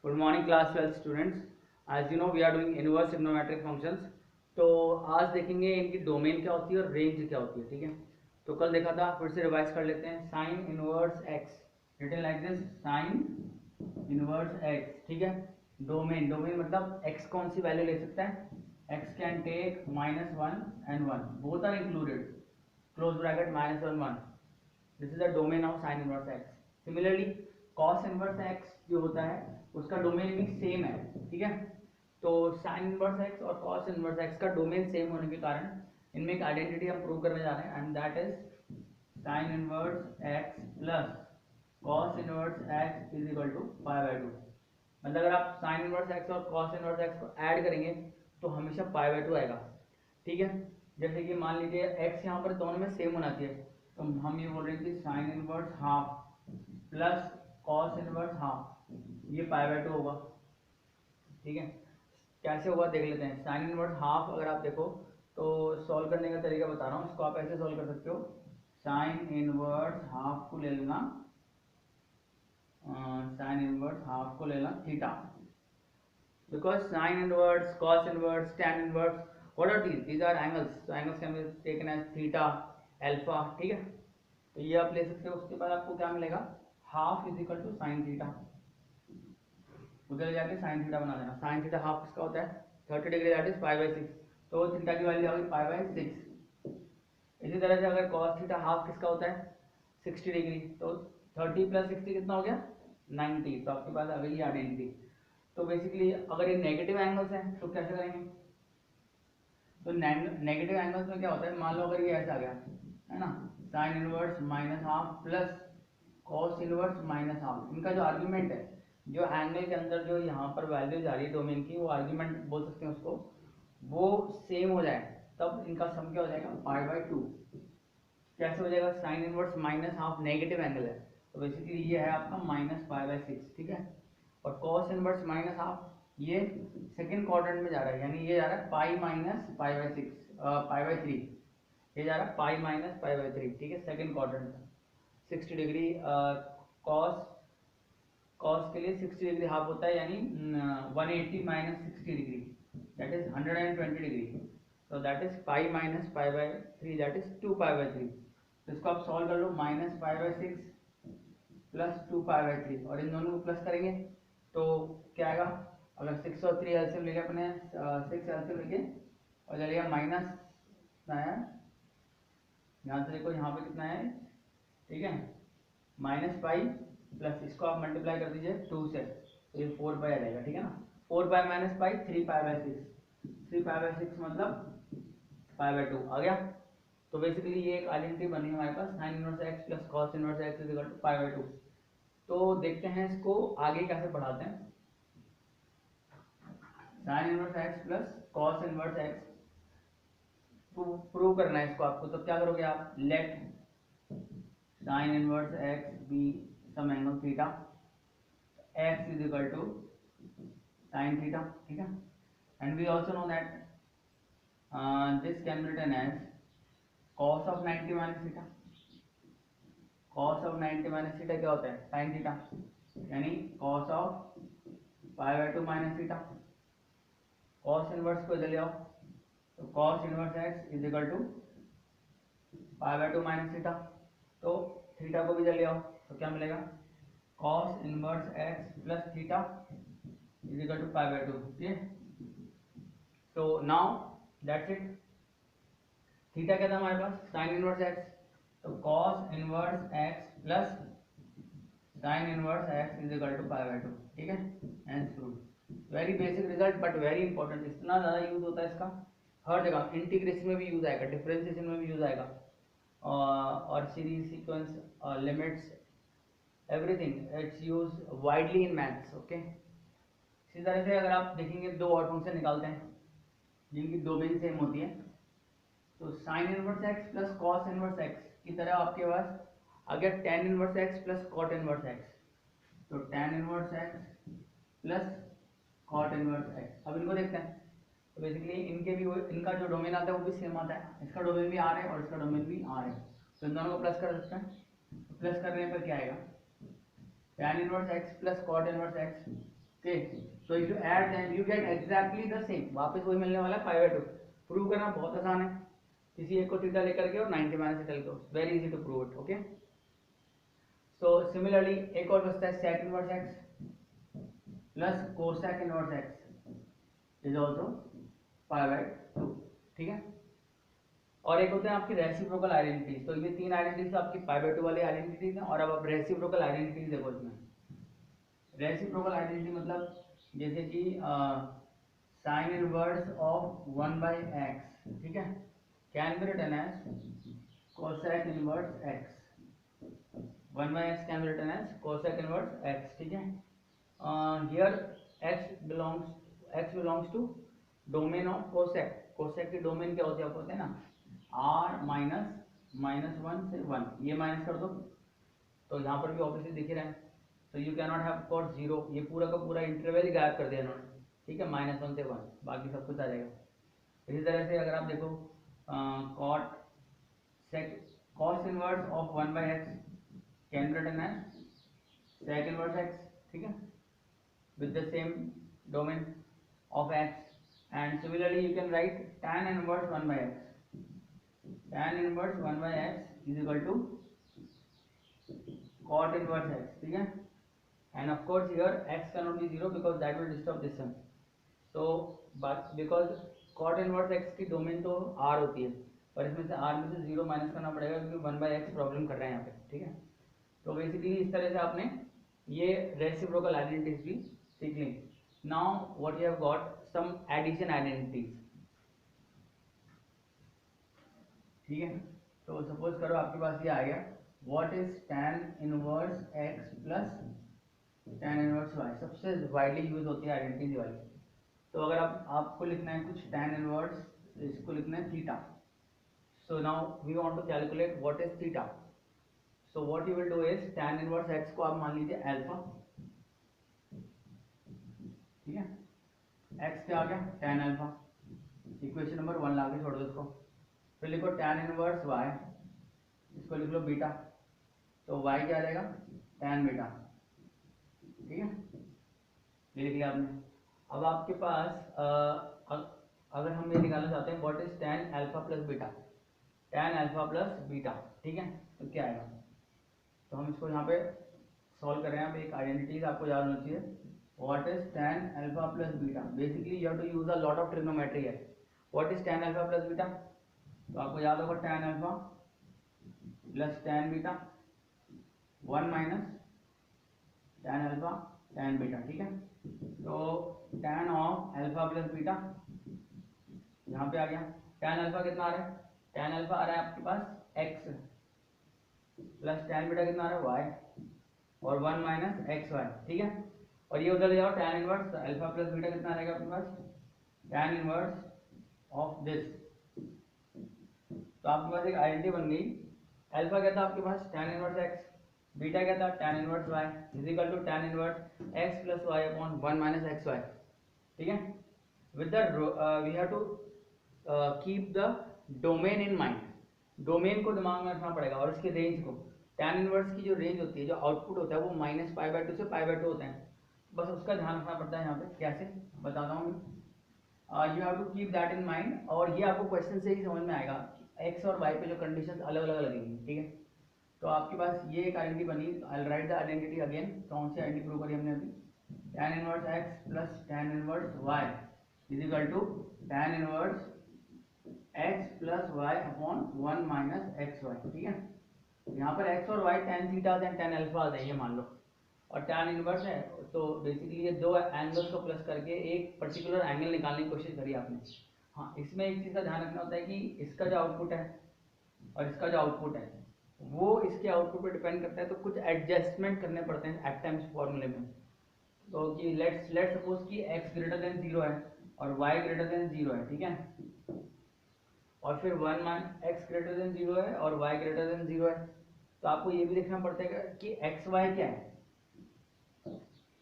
Good morning class 12 students. As you know we are doing inverse trigonometric functions. तो आज देखेंगे इनकी domain क्या होती है और रेंज क्या होती है. ठीक है, तो कल देखा था, फिर से रिवाइज कर लेते हैं. Sine inverse x written like this, sine inverse x. ठीक है, डोमेन मतलब एक्स कौन सी वैल्यू ले सकता है. X can take -1 and 1, both are included, close bracket -1 1. This is the domain of sine inverse x. Similarly cos inverse x जो होता है उसका डोमेन भी सेम है. ठीक है, तो साइन इनवर्स एक्स और कॉस इनवर्स एक्स का डोमेन सेम होने के कारण इनमें एक आइडेंटिटी हम प्रूव करने जा रहे हैं, and that is sine inverse x plus cos inverse x is equal to π/2. मतलब अगर आप साइन इनवर्स एक्स और कॉस इनवर्स एक्स को ऐड करेंगे तो हमेशा π/2 आएगा. ठीक है, जैसे कि मान लीजिए एक्स यहाँ पर दोनों में सेम होना चाहिए, तो हम ये बोल रहे हैं कि sine inverse half plus cos inverse half, ये π/2 होगा. ठीक है, कैसे होगा देख लेते हैं. साइन इनवर्स हाफ अगर आप देखो तो सॉल्व करने का तरीका बता रहा हूँ, इसको आप ऐसे सॉल्व कर सकते हो. साइन इनवर्स हाफ को ले लेना, साइन इनवर्स हाफ को ले लेना theta, because sin inverse, cos inverse, tan inverse, what are these? These are angles. So angles can be taken as theta, alpha. ठीक है, तो ये आप ले सकते हो. उसके बाद आपको क्या मिलेगा, half is equal to sine theta. उधर जाके साइन थीटा बना देना. साइन थीटा हाफ किसका होता है 30 डिग्री, दैट इज π/6. तो थीटा की वैल्यू आ गई π/6. इसी तरह से अगर cos थीटा हाफ किसका होता है 60 डिग्री, तो 30 + 60 कितना हो गया 90. तो आपके पास आ गई आइडेंटिटी. तो बेसिकली अगर ये नेगेटिव एंगल्स हैं तो कैसे करेंगे. तो नेगेटिव एंगल्स में क्या होता है, मान लो अगर ये ऐसा आ गया है ना, sine inverse -1/2 plus cos inverse -1/2, इनका जो आर्ग्यूमेंट है, जो एंगल के अंदर जो यहाँ पर वैल्यू जा रही है डोमेन की, वो आर्ग्यूमेंट बोल सकते हैं उसको, वो सेम हो जाए तब इनका सम क्या हो जाएगा π/2. कैसे हो जाएगा, साइन इनवर्स -1/2 नेगेटिव एंगल है, तो बेसिकली ये है आपका -π/6. ठीक है, और cos इनवर्स -1/2 ये सेकंड क्वाड्रेंट में जा रहा है, यानी ये जा रहा है π-π/3, ये जा रहा है π-π/3. ठीक है, सेकंड क्वाड्रेंट में 60 डिग्री. cos के लिए 60 डिग्री हाफ होता है, यानी 180 - 60 डिग्री, दैट इज 120 डिग्री. तो दैट इज π-π/3, दैट इज 2π/3. तो इसको आप सॉल्व कर लो, -π/6 प्लस 2π/3, और इन दोनों को प्लस करेंगे तो क्या आएगा. अगर 6 और 3 एलसीएम ले लिया अपने, 6 एलसीएम लेके और ले लिया माइनस कितना है, यहाँ से देखो यहाँ पे कितना है. ठीक है, -π प्लस इसको आप मल्टीप्लाई कर दीजिए 2 से, तो ये 4π आ जाएगा. ठीक है ना, 4π - π 3π/6, 3π/6 मतलब π/2 आ गया. तो बेसिकली ये एक आइडेंटिटी बनी हमारे पास, sine inverse x plus cos inverse x is equal to π/2. तो देखते हैं इसको आगे कैसे पढ़ाते हैं. Sine inverse x plus cos inverse x prove करना है इसको आपको. तो क्या करोगे आप, let sine inverse x be some angle theta, x is equal to sine theta. ठीक है, and we also know that this can be written as cos of 90 minus theta. cos of 90 minus theta क्या होता है sin theta, यानी cos of π/2 minus theta. cos inverse को इधर ले आओ, तो cos inverse x is equal to π/2 minus theta. तो थीटा को भी इधर ले आओ, तो क्या मिलेगा, cos inverse x plus theta is equal to π/2. ठीक है, तो नाउ दैट्स इट. थीटा क्या था हमारे पास, साइन इनवर्स एक्स, तो cos inverse x plus sine inverse x is equal to π/2. ठीक है, and prove. Very basic result but very important. इतना ज़्यादा यूज होता है इसका हर जगह. इंटीग्रेशन में भी यूज आएगा, डिफरेंशिएशन में भी यूज आएगा, और series, sequence, limits, everything it's use widely in maths. Okay, इसी तरह से अगर आप देखेंगे दो और फंक्शन निकालते हैं जिनकी डोमेन सेम होती है, तो sine inverse x plus cos inverse x की तरह आपके पास अगर tan inverse x plus cot inverse x, तो tan inverse x plus cot inverse x. अब इनको देखते हैं. तो बेसिकली इनके भी इनका जो डोमेन आता है वो भी सेम आता है. इसका डोमेन भी आर है और इसका डोमेन भी आर है, तो इन दोनों को प्लस कर सकते हैं. तो प्लस करने पर क्या आएगा, tan inverse x plus cot inverse x okay, so if you add them you get exactly the same, वापस वही मिलने वाला है पाई बाय 2। प्रूव करना बहुत आसान है, किसी एक को थीटा लेकर के और 90 माइनस थीटा लो, very easy to prove it. Okay, so similarly एक और बचता है sec inverse x plus cosec inverse x is also pi by 2, ठीक है। और एक होते हैं आपकी रेसिप्रोकल आइडेंटिटीज, तो ये तीन आइडेंटिटीज आपकी पाई बाय 2 वाली आइडेंटिटीज हैं। और अब आप रेसिप्रोकल आइडेंटिटीज देखो इसमें। रेसिप्रोकल आइडेंटिटी मतलब जैसे कि sine inverse of 1 by x, ठीक है, can be written as cosec inverse x. 1 by x can be written as cosec inverse x, ठीक है। Here x belongs to domain of cosec. Cosec की domain क्या होती है आपको पता है ना, r -1 से 1, ये माइनस कर दो तो यहाँ पर भी ऑब्वियसली दिख ही रहा है। तो you can not have caught 0, ये पूरा का पूरा इंटरवल ही गायब कर दिया इन्होंने, ठीक है, -1 से 1, बाकी सब कुछ आ जाएगा। इसी तरह से अगर आप देखो cot sec cos inverse of 1 by x can be written as sec inverse x, ठीक है, with the same domain of x, and similarly you can write tan inverse 1 by x. Tan inverse 1 by x is equal to cot inverse x, ठीक है। And of course here x cannot be 0 because that will disturb this sum. So but because cot inverse x की domain तो r होती है, और इसमें से r में से 0 माइनस करना पड़ेगा क्योंकि 1 by x प्रॉब्लम कर रहे हैं यहाँ पे, ठीक है। तो बेसिकली इस तरह से आपने ये रेसिप्रोकल आइडेंटिटीज भी सीख ली। Now what you have got some addition identities, ठीक है। तो सपोज करो आपके पास ये आ गया, what is tan inverse x plus tan inverse y, सबसे वाइडली यूज होती है आइडेंटिटी वाली। तो अगर आपको लिखना है कुछ tan इनवर्स, इसको लिखना है theta. So now we want to calculate what is theta. So what you will do is tan inverse x को आप मान लीजिए अल्फा, ठीक है, x क्या आ गया tan अल्फा, इक्वेशन नंबर 1 ला के छोड़ दो इसको। फिर लिखो tan इनवर्स y, इसको लिख लो बीटा, तो y क्या आ जाएगा tan बीटा, ठीक है, ये लिख लिया आपने। अब आपके पास अगर हम ये निकालना चाहते हैं what is tan alpha plus beta, tan alpha plus beta, ठीक है, तो क्या आएगा। तो हम इसको यहाँ पे सॉल्व कर रहे हैं। अब एक आइडेंटिटीज आपको याद होनी चाहिए, what is tan alpha plus beta. Basically you have to use a lot of trigonometry है। What is tan alpha plus beta, तो आपको याद होगा tan alpha plus tan beta 1 minus tan alpha tan beta, ठीक है। तो tan of alpha plus beta यहाँ पे आ गया। tan अल्फा कितना आ रहा है, tan अल्फा आ रहा है आपके पास x प्लस tan बीटा कितना आ रहा है y, और 1 माइनस एक्स वाई, ठीक है। और ये उधर ले जाओ tan inverse alpha plus beta कितना रहेगा आपके पास, tan इनवर्स ऑफ दिस। तो आपके पास एक आइडेंटिटी बन गई। अल्फा क्या था आपके पास tan इनवर्स x, बीटा क्या था tan inverse y is equal to tan inverse x plus y upon 1 minus x y, ठीक है। With the we have to keep the domain in mind, domain को दिमाग में रखना पड़ेगा और उसकी रेंज को। tan इनवर्स की जो रेंज होती है, जो आउटपुट होता है वो -π/2 से π/2 होता है, बस उसका ध्यान रखना पड़ता है। यहाँ पे कैसे बताता हूँ, you have to keep that in mind, और ये आपको क्वेश्चन से ही समझ में आएगा एक्स और वाई पे जो कंडीशंस अलग अलग लगेंगी, ठीक है। तो आपके पास ये एक आइडेंटिटी बनी, I will write the identity again. कौन सी आइडेंटिटी प्रूव करी हमने अभी, tan inverse x plus tan inverse y is equal to tan inverse x plus y upon 1 minus x y, ठीक है। यहाँ पर x और y tan theta and tan alpha है, ये मान लो, और tan इनवर्स है, तो बेसिकली ये दो एंगल्स को प्लस करके एक पर्टिकुलर एंगल निकालने की कोशिश करी आपने। हाँ, इसमें एक चीज़ का ध्यान रखना होता है कि इसका जो आउटपुट है और इसका जो आउटपुट है वो इसके आउटपुट पर डिपेंड करता है, तो कुछ एडजस्टमेंट करने पड़ते हैं एट टाइम्स फॉर्मूले में। तो कि लेट्स सपोज कि x ग्रेटर देन 0 है और y ग्रेटर देन 0 है, ठीक है, और फिर 1 x ग्रेटर देन 0 है और y ग्रेटर देन 0 है, तो आपको ये भी देखना पड़ता है कि एक्स वाई क्या है।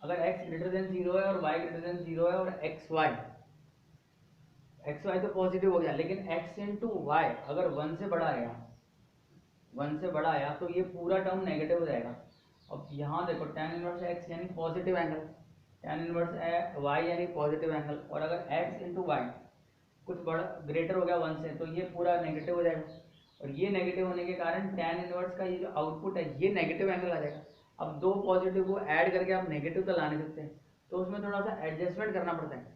अगर x ग्रेटर देन 0 है और y ग्रेटर देन 0 है और एक्स वाई तो पॉजिटिव हो गया, लेकिन x इंटू वाई अगर 1 से बड़ा आया, 1 से बड़ा आया तो ये पूरा टर्म नेगेटिव हो जाएगा। अब यहाँ देखो tan इनवर्स x यानी positive angle, tan inverse y यानी पॉजिटिव एंगल, और अगर x इंटू वाई कुछ बड़ा ग्रेटर हो गया 1 से तो ये पूरा नेगेटिव हो जाएगा, और ये नेगेटिव होने के कारण tan इनवर्स का ये जो आउटपुट है ये नेगेटिव एंगल आ जाएगा। अब दो पॉजिटिव को ऐड करके आप नेगेटिव तो ला नहीं सकते, तो उसमें थोड़ा सा एडजस्टमेंट करना पड़ता है।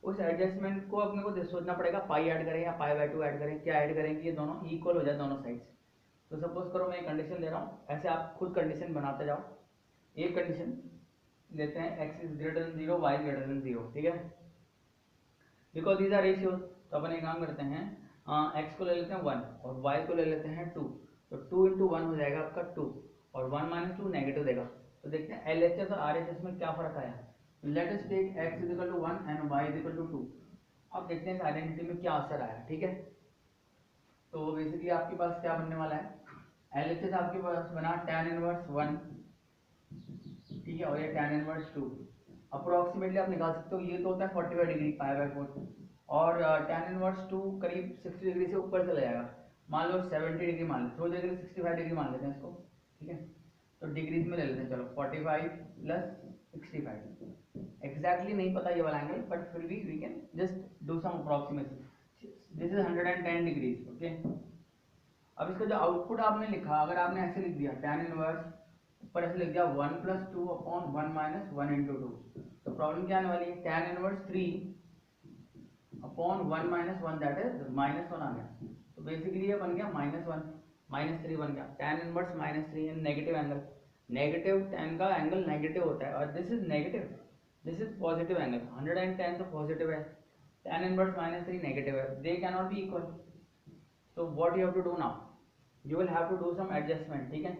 उस एडजस्टमेंट को अपने को सोचना पड़ेगा, पाई ऐड करें या पाई बाय 2 ऐड करें, क्या ऐड करें कि ये दोनों इक्वल हो जाए दोनों साइड। तो सपोज करो मैं एक कंडीशन ले रहा हूँ, ऐसे आप खुद कंडीशन बनाते जाओ। एक कंडीशन लेते हैं x is greater then 0, y greater than 0, ठीक है, बिकॉज दीज आर रेशियोज। तो अपन एक काम करते हैं, x को ले लेते हैं 1 और y को ले लेते हैं 2, तो 2 इंटू 1 हो जाएगा आपका 2, और 1 माइनस 2 नेगेटिव देगा। तो देखते हैं LHS और RHS में क्या फर्क आया। Let us take x is equal to 1 and y is equal to 2। अब देखते हैं इस आइडेंटिटी में क्या असर आया, ठीक है। तो बेसिकली आपके पास क्या बनने वाला है, LHS आपके पास बना tan इनवर्स 1, ठीक है, और ये tan इनवर्स 2। अप्रोक्सीमेटली आप निकाल सकते हो, ये तो होता है 45 डिग्री पाई बाय 4, और tan इनवर्स 2 करीब 60 डिग्री से ऊपर चला जाएगा। मान लो 70 डिग्री मान लेते, थोड़ी देर के लिए 65 डिग्री मान लेते हैं इसको, ठीक है। तो डिग्रीज में ले लेते हैं, चलो 45 प्लस 65, एग्जैक्टली नहीं पता ये वाला एंगल, बट फिर भी we can just do some approximation. This is 110 degrees, okay. अब इसका जो आउटपुट आपने लिखा, अगर आपने ऐसे लिख दिया tan इनवर्स ऊपर ऐसे लिख दिया 1 प्लस 2 अपॉन 1 माइनस 1 इंटू 2, तो प्रॉब्लम क्या आने वाली है, tan inverse 3 upon 1 minus 1 that is minus 1 आ गया। तो बेसिकली ये बन गया माइनस 1 माइनस 3 बन गया, tan inverse minus 3 and negative angle, negative tan का एंगल नेगेटिव होता है, और this is negative, this is positive angle. 110 तो पॉजिटिव है, tan इनवर्स माइनस 3 नेगेटिव है, they can not be equal. So what you have to do now? You will have to do some adjustment, ठीक है।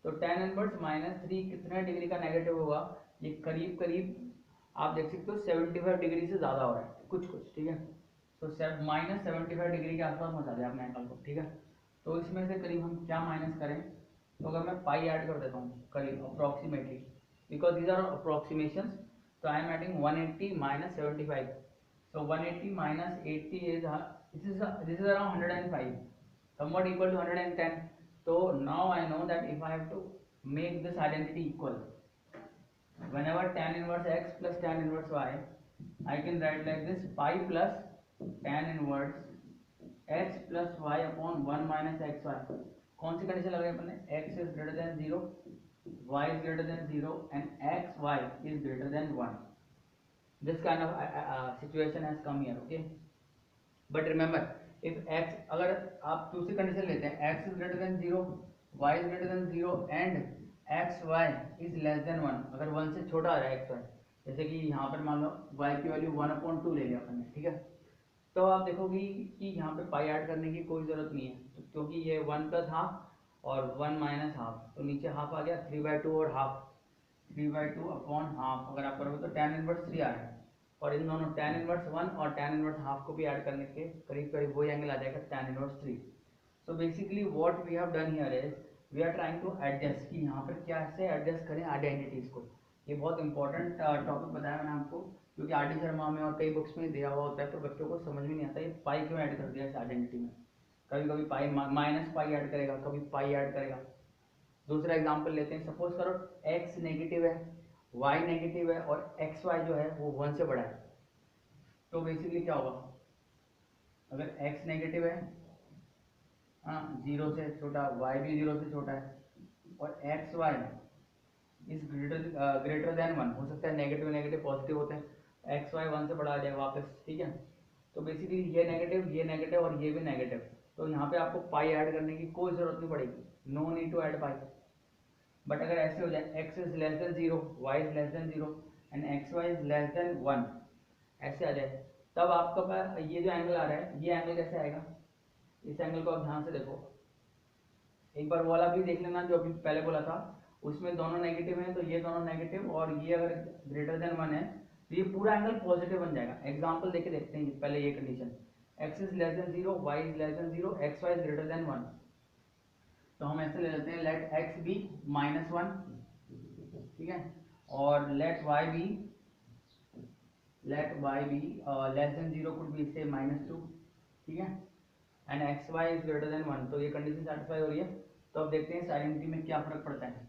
तो tan inverse minus 3 कितने degree का negative होगा, ये करीब करीब आप देख सकते हो 75 डिग्री से ज़्यादा हो रहा है कुछ कुछ, ठीक है। तो माइनस 75 डिग्री के आसपास पहुँचा दिया आपने एंगल को, ठीक है। तो इसमें से करीब हम क्या माइनस करें, तो अगर मैं पाई ऐड कर देता हूँ करीब approximately, because these are approximations, तो I am adding 180 minus 75, so 180 minus 80 is this is around 105, somewhat equal to 110. So now I know that if I have to make this identity equal, whenever tan inverse x plus tan inverse y, I can write like this, pi plus tan inverse x plus y upon 1 minus xy। कौन सी condition लग रही है अपन ने, x is greater than 0, y is greater than 0 and xy is greater than 1। This kind of situation has come here, okay। But remember, if x, अगर आप दूसरी condition लेते हैं, x is greater than 0, y is greater than 0 and xy is less than 1, अगर 1 से छोटा आ रहा है xy, जैसे कि यहाँ पर मान लो y की वैल्यू 1/2 ले लिया अपन ने, ठीक है, तो आप देखोगे कि यहाँ पे पाई ऐड करने की कोई ज़रूरत नहीं है, तो क्योंकि ये 1 प्लस हाफ और 1 माइनस हाफ, तो नीचे हाफ आ गया, 3/2 और हाफ, 3/2 अपॉन हाफ अगर आप करोगे तो tan इनवर्स 3 आ रहा है, और इन दोनों tan इनवर्स 1 और tan इनवर्स हाफ को भी ऐड करने के करीब करीब वही एंगल आ जाएगा tan inverse 3। So basically what we have done here is we are trying to adjust कि यहाँ पर कैसे एडजस्ट करें आइडेंटिटीज को। ये बहुत इंपॉर्टेंट टॉपिक बताया मैंने आपको, क्योंकि RD शर्मा में और कई बुक्स में दिया हुआ होता है, तो बच्चों को समझ में नहीं आता ये पाई क्यों ऐड कर दिया इस आइडेंटिटी में। कभी कभी पाई माइनस पाई ऐड करेगा, कभी पाई ऐड करेगा। दूसरा एग्जांपल लेते हैं, सपोज करो x नेगेटिव है, y नेगेटिव है और xy जो है वो 1 से बड़ा है, तो बेसिकली क्या होगा, अगर x नेगेटिव है, हाँ 0 से छोटा, y भी 0 से छोटा है, और xy इज ग्रेटर देन 1, हो सकता है नेगेटिव नेगेटिव पॉजिटिव होते हैं, xy 1 से बड़ा आ जाए वापस, ठीक है। तो बेसिकली ये नेगेटिव और ये भी नेगेटिव, तो यहाँ पे आपको पाई ऐड करने की कोई जरूरत नहीं पड़ेगी, no need to add pi. But अगर ऐसे हो जाए x is less than 0, y is less than 0 and xy is less than 1, ऐसे आ जाए, तब आपका पास ये जो एंगल आ रहा है, ये एंगल कैसे आएगा, इस एंगल को आप ध्यान से देखो, एक बार वाला भी देख लेना जो अभी पहले बोला था, उसमें दोनों नेगेटिव हैं, तो ये दोनों नेगेटिव और ये अगर ग्रेटर देन 1 है तो ये पूरा एंगल पॉजिटिव बन जाएगा। एग्जाम्पल देके देखते हैं पहले ये condition, x is less than 0, y is less than 0, xy is greater than 1, तो हम ऐसे ले लेते हैं, लेट x बी -1, ठीक है, और let y be less than 0, could be say -2, ठीक है, and xy is greater than 1, तो ये कंडीशन सेटिस्फाई हो रही है। तो अब देखते हैं इस आइडेंटिटी में क्या फर्क पड़ता है।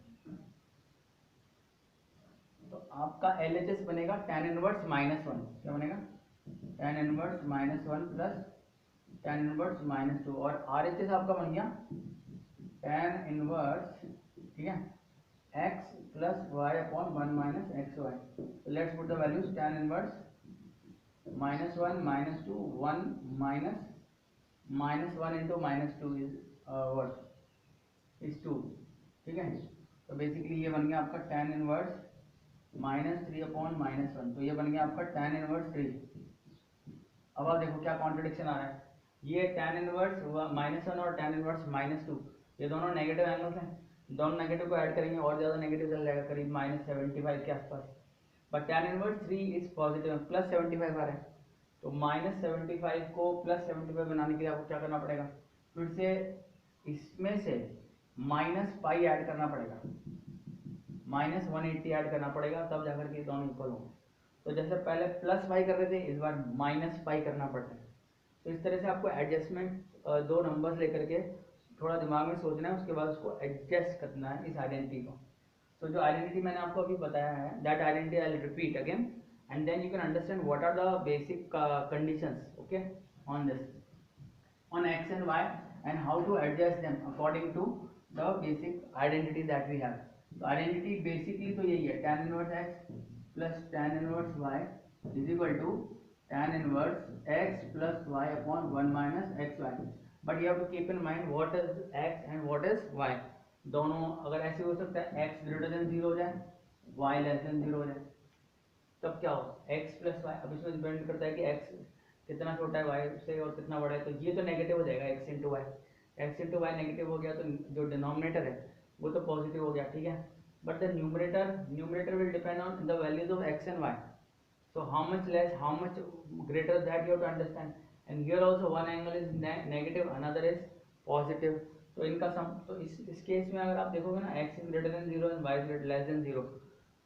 तो आपका LHS बनेगा tan इनवर्स -1, क्या बनेगा tan inverse -1 plus tan inverse -2, और RHS आपका बन गया tan इनवर्स, ठीक है, x plus y upon 1 minus x y. Let's put the values. tan inverse -1 -2 1 -1 into -2 is what is 2, ठीक है. तो बेसिकली ये बन गया आपका tan इनवर्स -3 अपॉन -1, तो ये बन गया आपका tan इनवर्स 3. अब आप देखो क्या कॉन्ट्रडिक्शन आ रहा है. ये tan इनवर्स -1 और tan इनवर्स -2 ये दोनों नेगेटिव एंगल्स हैं. दोनों नेगेटिव को ऐड करेंगे और ज़्यादा नेगेटिव चल जाएगा, करीब -75 के आसपास. But tan inverse 3 is positive, +75 आ रहा है. तो -75 को +75 बनाने के लिए आपको क्या करना पड़ेगा, फिर से इसमें से -पाई ऐड करना पड़ेगा, -180 ऐड करना पड़ेगा, तब जाकर के दोनों इक्वल होंगे. तो जैसे पहले +पाई कर रहे थे, इस बार -पाई करना पड़ता है. तो इस तरह से आपको एडजस्टमेंट दो नंबर्स लेकर के थोड़ा दिमाग में सोचना है, उसके बाद उसको एडजस्ट करना है इस आइडेंटिटी को. तो जो आइडेंटिटी मैंने आपको अभी बताया है, that identity I will repeat again and then you can understand what are the basic conditions, okay, on this, on x and y and how to adjust them according to the basic identity that we have. तो identity basically तो यही है, tan inverse x plus tan inverse y is equal to tan inverse x plus y upon 1 minus xy. But you have to keep in mind what is x and what is y. दोनों अगर ऐसे हो सकता है x greater than 0 हो जाए, y less than 0 हो जाए, तब क्या हो x plus y. अब इसमें डिपेंड करता है कि x कितना छोटा है y से और कितना बड़ा है. तो ये तो नेगेटिव हो जाएगा, x into y. X into y negative हो गया तो जो डिनोमिनेटर है वो तो पॉजिटिव हो गया, ठीक है. But the numerator will depend on the values of x and y. So how much less, how much greater, that you have to understand. And here also one angle is negative, another is positive. तो इनका सम, तो इस case में अगर आप देखोगे ना, x is greater than 0 and y is less than 0,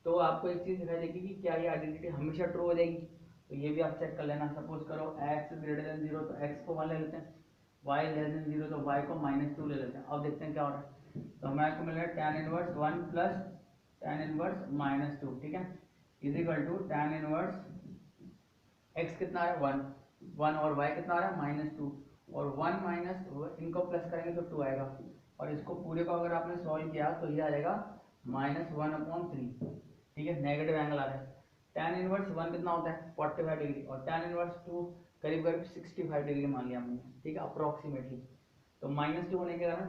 तो आपको एक चीज़ दिखाई देगी कि क्या ये आइडेंटिटी हमेशा ट्रू हो जाएगी. तो ये भी आप चेक कर लेना. सपोज करो x ग्रेटर देन 0 तो x को 1 ले लेते हैं, y लेस देन 0 तो y को -2 ले लेते हैं. अब देखते हैं क्या हो रहा है. तो हमें आपको मिल रहा है tan inverse 1 plus tan inverse -2, ठीक है, is equal to tan inverse x कितना आ रहा है 1 और y कितना आ रहा है -2, और 1 माइनस इनको प्लस करेंगे तो 2 आएगा, और इसको पूरे को अगर आपने सॉल्व किया तो ये आ जाएगा -1/3, ठीक है. नेगेटिव एंगल आ रहा है. tan इनवर्स 1 कितना होता है 45 डिग्री, और tan इनवर्स 2 करीब करीब 65 डिग्री मान लिया हमने, ठीक है, अप्रोक्सीमेटली. तो -2 होने के कारण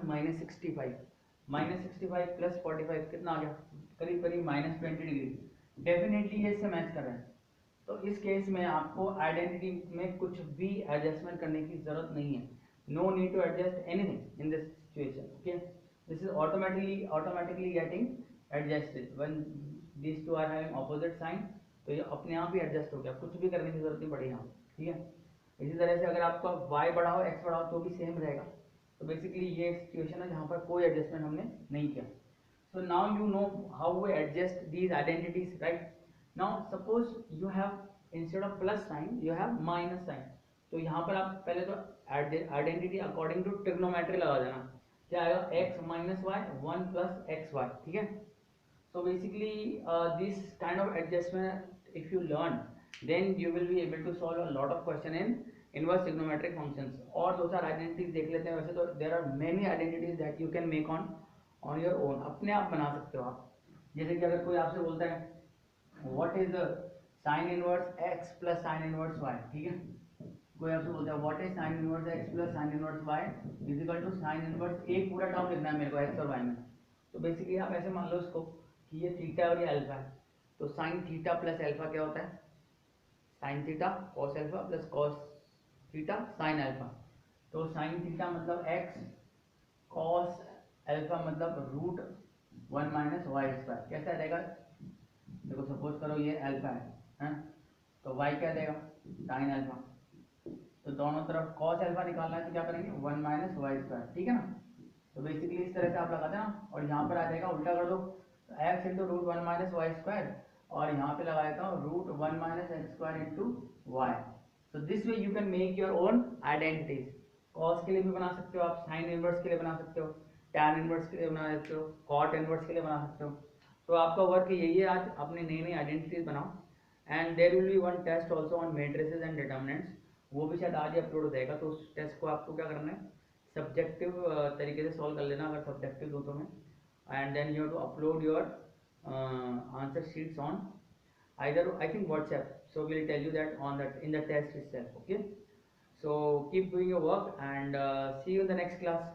-65 प्लस 45 कितना आ गया, करीब करीब -20 डिग्री. डेफिनेटली ये इससे मैच कर रहा है. तो इस केस में आपको आइडेंटिटी में कुछ भी एडजस्टमेंट करने की जरूरत नहीं है. No need to adjust anything in this situation, okay. This is automatically getting adjusted when these two are having opposite sign. तो ये अपने आप ही एडजस्ट हो गया, कुछ भी करने की जरूरत नहीं पड़ी यहाँ, ठीक है. इसी तरह से अगर आपका y बढ़ाओ x बढ़ाओ तो भी सेम रहेगा. तो बेसिकली ये सिचुएशन है जहाँ पर कोई एडजस्टमेंट हमने नहीं किया. So now you know how we adjust these identities, right. Now suppose you have instead of plus sign you have minus sign. तो यहाँ पर आप पहले तो आइडेंटिटी अकॉर्डिंग टू ट्रिग्नोमेट्री लगा देना. क्या आएगा x minus y 1 plus x y, ठीक है. So basically this kind of adjustment if you learn then you will be able to solve a lot of question in inverse trigonometric functions. और दो चार identities देख लेते हैं. वैसे तो there are many identities that you can make on your own, अपने आप बना सकते हो आप. जैसे कि अगर कोई आपसे बोलता है what is the sin inverse x plus sin inverse y, ठीक है. कोई आपसे बोलता है what is sin inverse x plus sin inverse y is equal to sin inverse, एक पूरा टर्म लिखना है मेरे को x और y में. तो बेसिकली आप ऐसे मान लो इसको कि ये थीटा और ये अल्फा है. तो साइन थीटा प्लस अल्फा क्या होता है, sine theta cos alpha plus cos theta sine alpha. तो साइन थीटा मतलब x, कॉस अल्फा मतलब √1 माइनस वाई स्क्वायर. कैसा रहेगा, देखो सपोज करो ये अल्फा है, तो y क्या देगा साइन अल्फा. तो दोनों तरफ कॉस अल्फा निकालना है तो क्या करेंगे 1 माइनस वाई स्क्वायर, ठीक है ना. तो बेसिकली इस तरह से आप लगाते हैं ना, और यहाँ पर आ जाएगा उल्टा कर दो, x into √1 minus y square, और यहाँ पे लगा देता हूँ √1 minus x square into y. So this way you can make your own identities. Cos के लिए भी बना सकते हो आप, साइन इनवर्स के लिए बना सकते हो, टैन इनवर्स के लिए बना सकते हो, कॉट इनवर्स के लिए बना सकते हो. तो आपका वर्क यही है, आज अपने नई नई आइडेंटिटीज बनाओ। And there will be one test also on matrices and determinants, वो भी शायद आज ही अपलोड हो जाएगा। तो उस टेस्ट को आपको क्या करना है, सब्जेक्टिव तरीके से सॉल्व कर लेना अगर सब्जेक्टिव दो तो में। And then you have to upload your answer sheets on either I think WhatsApp, so we'll tell you that on that in the test itself. Okay, so keep doing your work and see you in the next class.